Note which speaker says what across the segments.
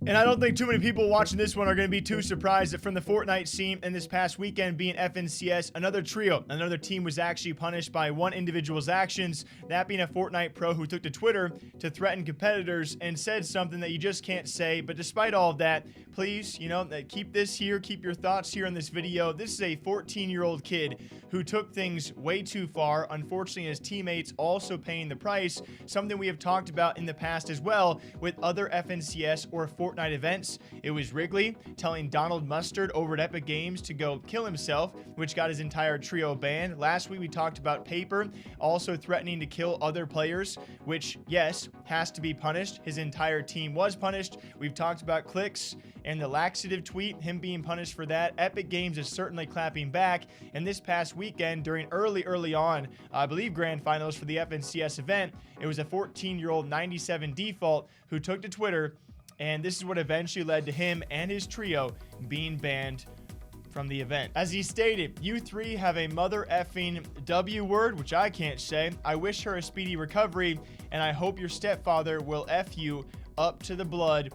Speaker 1: And I don't think too many people watching this one are going to be too surprised that from the Fortnite scene and this past weekend being FNCS, another team was actually punished by one individual's actions, that being a Fortnite pro who took to Twitter to threaten competitors and said something that you just can't say. But despite all of that, please, keep this here, keep your thoughts here in this video. This is a 14-year-old kid who took things way too far. Unfortunately, his teammates also paying the price, something we have talked about in the past as well with other FNCS or Fortnite events. It was Wrigley telling Donald Mustard over at Epic Games to go kill himself, which got his entire trio banned. Last week we talked about Paper also threatening to kill other players, which, yes, has to be punished. His entire team was punished. We've talked about Clicks and the laxative tweet, him being punished for that. Epic Games is certainly clapping back, and this past weekend during early on, I believe grand finals for the FNCS event, it was a 14-year-old 97 default who took to Twitter, and this is what eventually led to him and his trio being banned from the event. As he stated, "You three have a mother effing W word, which I can't say. I wish her a speedy recovery, and I hope your stepfather will F you up to the blood."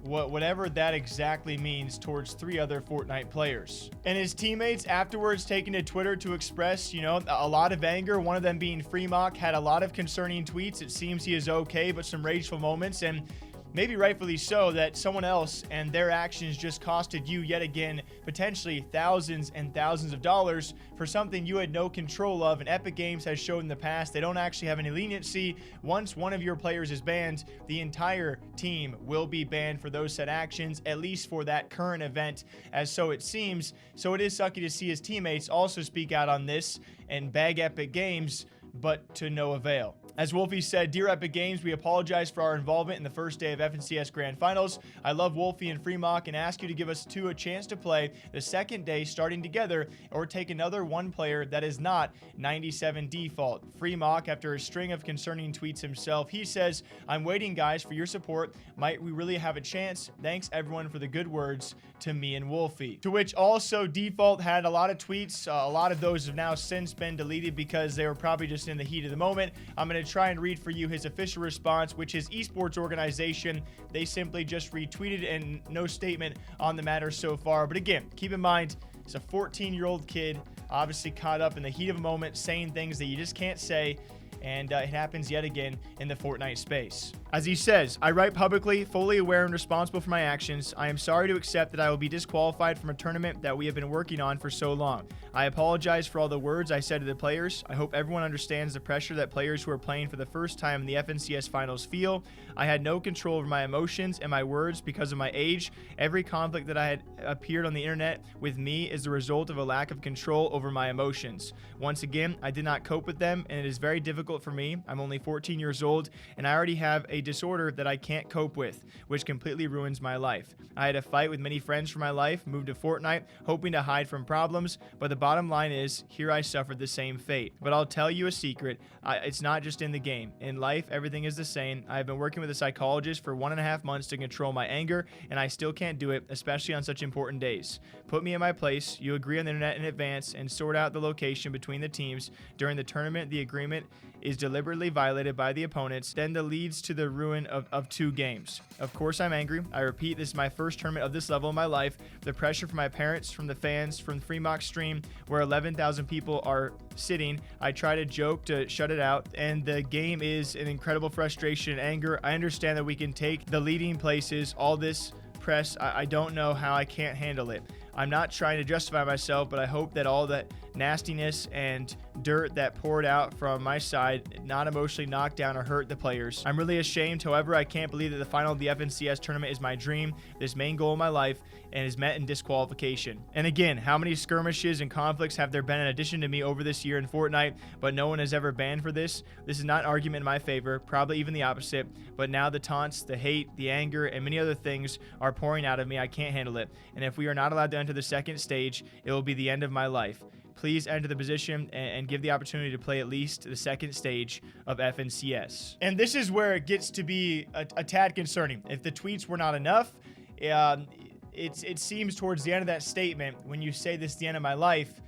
Speaker 1: Whatever that exactly means towards three other Fortnite players. And his teammates afterwards taking to Twitter to express, a lot of anger. One of them being Freemock had a lot of concerning tweets. It seems he is okay, but some rageful moments, and maybe rightfully so, that someone else and their actions just costed you yet again potentially thousands and thousands of dollars for something you had no control of. And Epic Games has shown in the past they don't actually have any leniency. Once one of your players is banned, the entire team will be banned for those said actions, at least for that current event, as so it seems. So it is sucky to see his teammates also speak out on this and beg Epic Games, but to no avail. As Wolfie said, "Dear Epic Games, we apologize for our involvement in the first day of FNCS Grand Finals. I love Wolfie and Freemock and ask you to give us two a chance to play the second day starting together, or take another one player that is not 97 default." Freemock, after a string of concerning tweets himself, he says, "I'm waiting, guys, for your support. Might we really have a chance? Thanks everyone for the good words to me and Wolfie." To which also Default had a lot of tweets. A lot of those have now since been deleted because they were probably just in the heat of the moment. I'm going to try and read for you his official response, which is Esports organization. They simply just retweeted and no statement on the matter so far. But again, keep in mind, it's a 14-year-old kid, obviously caught up in the heat of a moment, saying things that you just can't say. And it happens yet again in the Fortnite space. As he says, "I write publicly, fully aware and responsible for my actions. I am sorry to accept that I will be disqualified from a tournament that we have been working on for so long. I apologize for all the words I said to the players. I hope everyone understands the pressure that players who are playing for the first time in the FNCS finals feel. I had no control over my emotions and my words because of my age. Every conflict that I had appeared on the internet with me is the result of a lack of control over my emotions. Once again, I did not cope with them, and it is very difficult for me. I'm only 14 years old, and I already have a disorder that I can't cope with, which completely ruins my life. I had a fight with many friends for my life, moved to Fortnite, hoping to hide from problems, but the bottom line is, here I suffered the same fate. But I'll tell you a secret, it's not just in the game. In life, everything is the same. I have been working with a psychologist for 1.5 months to control my anger, and I still can't do it, especially on such important days. Put me in my place. You agree on the internet in advance and sort out the location between the teams. During the tournament, the agreement is deliberately violated by the opponents, then that leads to the ruin of 2 games. Of course I'm angry. I repeat, this is my first tournament of this level in my life. The pressure from my parents, from the fans, from Freemock stream, where 11,000 people are sitting. I try to joke to shut it out, and the game is an incredible frustration and anger. I understand that we can take the leading places, all this press, I don't know how I can't handle it. I'm not trying to justify myself, but I hope that all that nastiness and dirt that poured out from my side not emotionally knock down or hurt the players. I'm really ashamed. However, I can't believe that the final of the FNCS tournament is my dream, this main goal of my life, and is met in disqualification. And again, how many skirmishes and conflicts have there been in addition to me over this year in Fortnite, but no one has ever banned for this? This is not an argument in my favor, probably even the opposite, but now the taunts, the hate, the anger, and many other things are pouring out of me. I can't handle it. And if we are not allowed to enter the second stage, it will be the end of my life. Please enter the position and give the opportunity to play at least the second stage of FNCS. And this is where it gets to be a tad concerning. If the tweets were not enough, it seems towards the end of that statement, when you say this is the end of my life,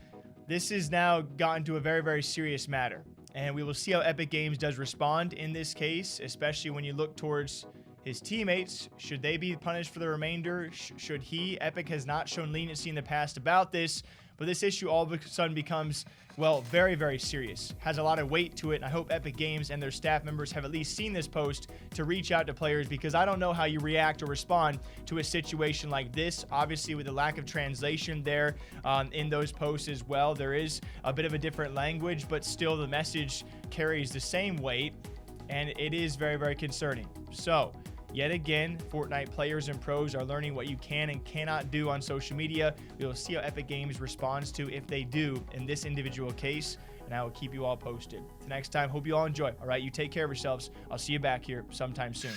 Speaker 1: this has now gotten to a very, very serious matter. And we will see how Epic Games does respond in this case, especially when you look towards his teammates, should they be punished for the remainder? Should he? Epic has not shown leniency in the past about this, but this issue all of a sudden becomes, well, very, very serious. Has a lot of weight to it, and I hope Epic Games and their staff members have at least seen this post to reach out to players, because I don't know how you react or respond to a situation like this. Obviously, with the lack of translation there in those posts as well, there is a bit of a different language, but still the message carries the same weight, and it is very, very concerning. So, yet again, Fortnite players and pros are learning what you can and cannot do on social media. We will see how Epic Games responds to if they do in this individual case, and I will keep you all posted. Till next time, hope you all enjoy. All right, you take care of yourselves. I'll see you back here sometime soon.